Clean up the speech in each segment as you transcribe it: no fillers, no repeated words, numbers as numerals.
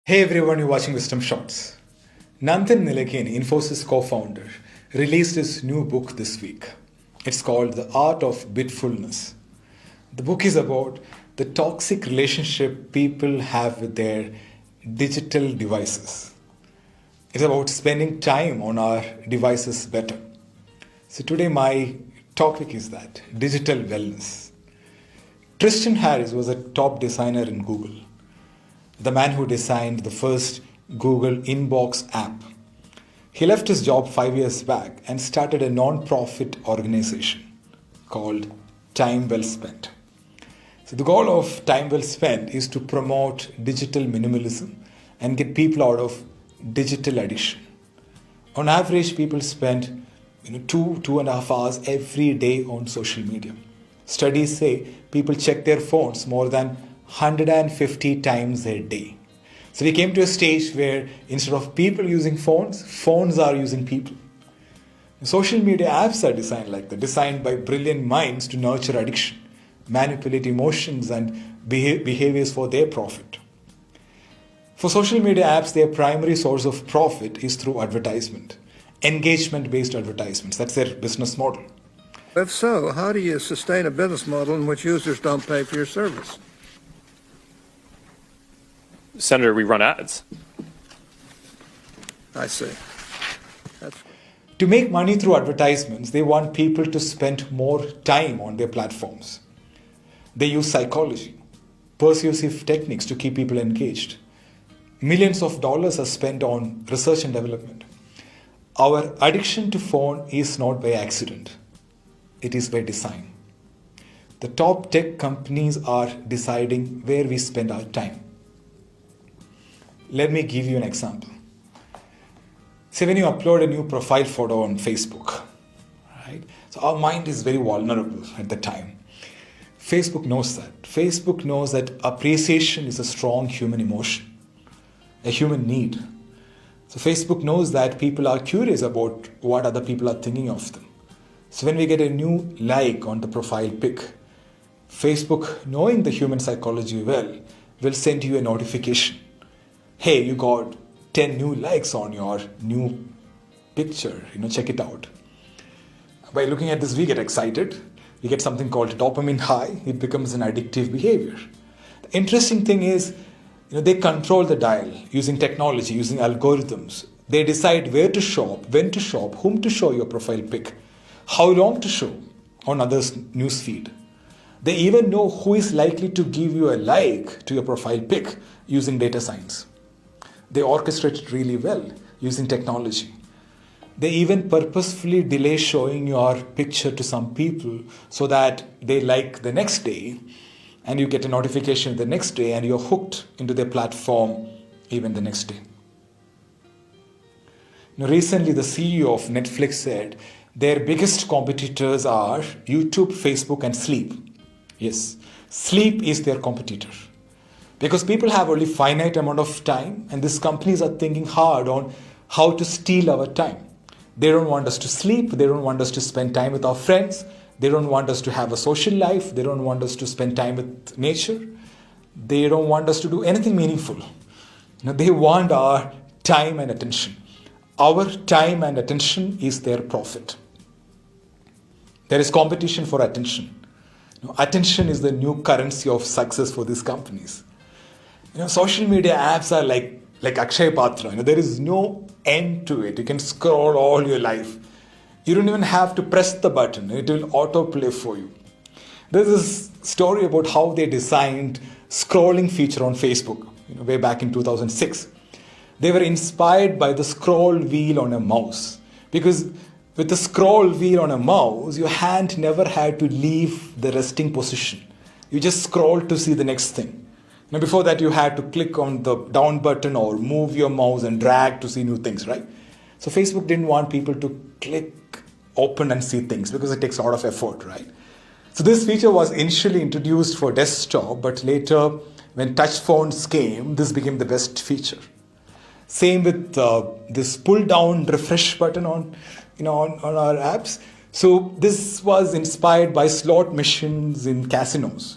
Hey everyone, you're watching Wisdom Shots. Nandan Nilekani, Infosys co-founder, released his new book this week. It's called The Art of Bitfulness. The book is about the toxic relationship people have with their digital devices. It's about spending time on our devices better. So today my topic is that, digital wellness. Tristan Harris was a top designer in Google, the man who designed the first Google Inbox app. He left his job 5 years back and started a non-profit organization called Time Well Spent. So the goal of Time Well Spent is to promote digital minimalism and get people out of digital addiction. On average, people spend 2.5 hours every day on social media. Studies say people check their phones more than 150 times a day. So we came to a stage where instead of people using phones, phones are using people. Social media apps are designed like that, designed by brilliant minds to nurture addiction, manipulate emotions and behaviors for their profit. For social media apps, their primary source of profit is through advertisement, engagement-based advertisements. That's their business model. If so, how do you sustain a business model in which users don't pay for your service? Senator, we run ads. I see. To make money through advertisements, they want people to spend more time on their platforms. They use psychology, persuasive techniques to keep people engaged. Millions of dollars are spent on research and development. Our addiction to phone is not by accident. It is by design. The top tech companies are deciding where we spend our time. Let me give you an example. Say when you upload a new profile photo on Facebook, right? So our mind is very vulnerable at the time. Facebook knows that. Facebook knows that appreciation is a strong human emotion, a human need. So Facebook knows that people are curious about what other people are thinking of them. So when we get a new like on the profile pic, Facebook, knowing the human psychology well, will send you a notification. Hey, you got 10 new likes on your new picture, check it out. By looking at this, we get excited. We get something called dopamine high. It becomes an addictive behavior. The interesting thing is, they control the dial using technology, using algorithms. They decide where to shop, when to shop, whom to show your profile pic, how long to show on others' newsfeed. They even know who is likely to give you a like to your profile pic using data science. They orchestrate it really well using technology. They even purposefully delay showing your picture to some people so that they like the next day and you get a notification the next day and you're hooked into their platform even the next day. Recently, the CEO of Netflix said their biggest competitors are YouTube, Facebook, and sleep. Yes, sleep is their competitor. Because people have only finite amount of time and these companies are thinking hard on how to steal our time. They don't want us to sleep. They don't want us to spend time with our friends. They don't want us to have a social life. They don't want us to spend time with nature. They don't want us to do anything meaningful. They want our time and attention. Our time and attention is their profit. There is competition for attention. Attention is the new currency of success for these companies. Social media apps are like Akshay Patra. There is no end to it. You can scroll all your life. You don't even have to press the button. It will autoplay for you. There's this story about how they designed scrolling feature on Facebook, way back in 2006. They were inspired by the scroll wheel on a mouse. Because with the scroll wheel on a mouse, your hand never had to leave the resting position. You just scroll to see the next thing. Before that, you had to click on the down button or move your mouse and drag to see new things, right? So Facebook didn't want people to click, open and see things because it takes a lot of effort, right? So this feature was initially introduced for desktop, but later when touch phones came, this became the best feature. Same with this pull down refresh button on our apps. So this was inspired by slot machines in casinos,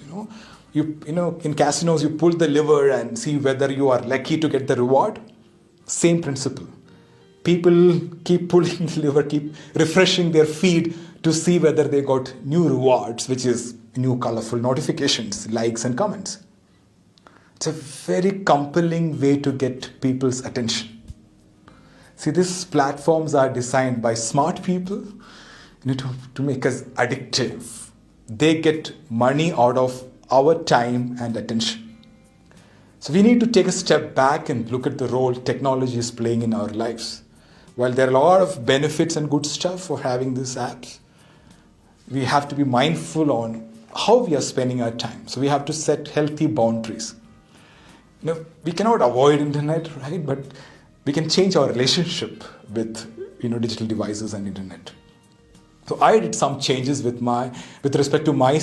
In casinos, you pull the lever and see whether you are lucky to get the reward. Same principle. People keep pulling the lever, keep refreshing their feed to see whether they got new rewards, which is new colorful notifications, likes and comments. It's a very compelling way to get people's attention. See, these platforms are designed by smart people to make us addictive. They get money out of our time and attention. So we need to take a step back and look at the role technology is playing in our lives. While there are a lot of benefits and good stuff for having these apps, we have to be mindful on how we are spending our time. So we have to set healthy boundaries. We cannot avoid internet, right? But we can change our relationship with digital devices and internet. So I did some changes with respect to my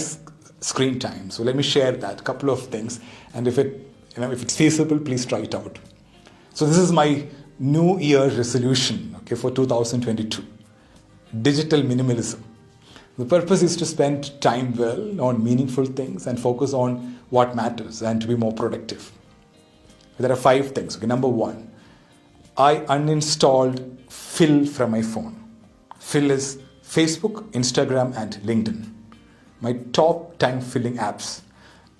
screen time. So let me share that couple of things, and if it's feasible, please try it out. So this is my New Year resolution, for 2022. Digital minimalism. The purpose is to spend time well on meaningful things and focus on what matters and to be more productive. There are 5 things. Number 1, I uninstalled Phil from my phone. Phil is Facebook, Instagram, and LinkedIn. My top time filling apps.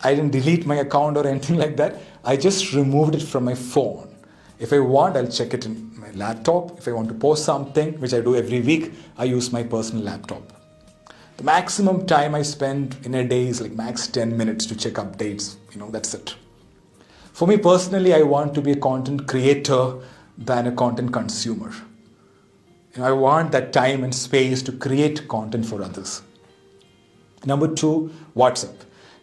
I didn't delete my account or anything like that. I just removed it from my phone. If I want, I'll check it in my laptop. If I want to post something, which I do every week, I use my personal laptop. The maximum time I spend in a day is like max 10 minutes to check updates. That's it. For me personally, I want to be a content creator than a content consumer. I want that time and space to create content for others. Number 2, WhatsApp.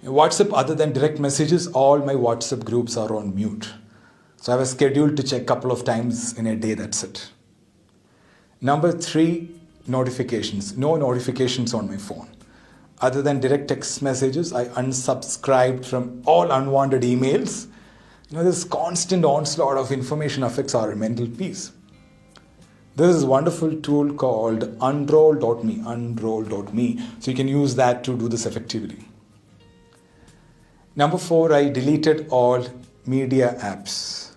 In WhatsApp, other than direct messages, all my WhatsApp groups are on mute. So I have a schedule to check a couple of times in a day, that's it. Number 3, notifications. No notifications on my phone. Other than direct text messages, I unsubscribed from all unwanted emails. This constant onslaught of information affects our mental peace. There is a wonderful tool called unroll.me. So you can use that to do this effectively. Number 4, I deleted all media apps,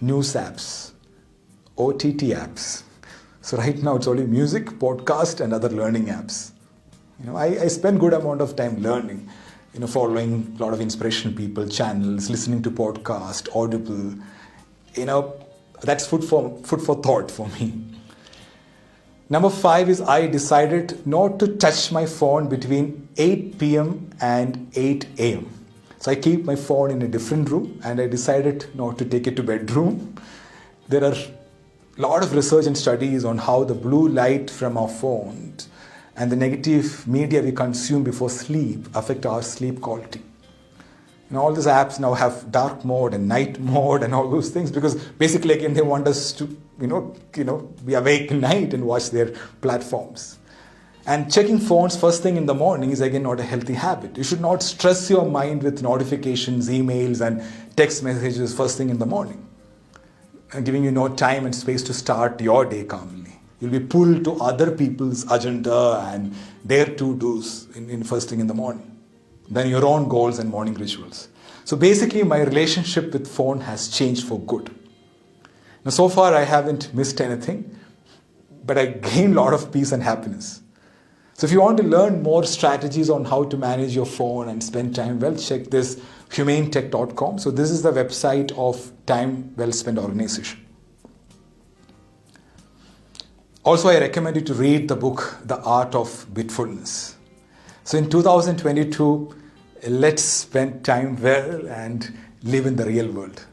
news apps, OTT apps. So right now it's only music, podcast, and other learning apps. I spend good amount of time learning, following a lot of inspirational people, channels, listening to podcast, Audible. That's food for thought for me. Number 5 is I decided not to touch my phone between 8 p.m. and 8 a.m. So I keep my phone in a different room, and I decided not to take it to bedroom. There are a lot of research and studies on how the blue light from our phones and the negative media we consume before sleep affect our sleep quality. All these apps now have dark mode and night mode and all those things, because basically again they want us to be awake at night and watch their platforms. And checking phones first thing in the morning is again not a healthy habit. You should not stress your mind with notifications, emails, and text messages first thing in the morning, giving you no time and space to start your day calmly. You'll be pulled to other people's agenda and their to-dos in first thing in the morning than your own goals and morning rituals. So basically my relationship with phone has changed for good. Now so far I haven't missed anything, but I gained a lot of peace and happiness. So if you want to learn more strategies on how to manage your phone and spend time well, check this humanetech.com. So this is the website of Time Well Spent organization. Also, I recommend you to read the book, The Art of Bitfulness. So in 2022, let's spend time well and live in the real world.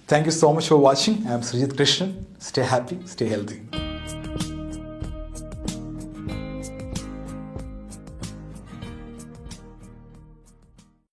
Thank you so much for watching. I am Srijit Krishnan. Stay happy, stay healthy.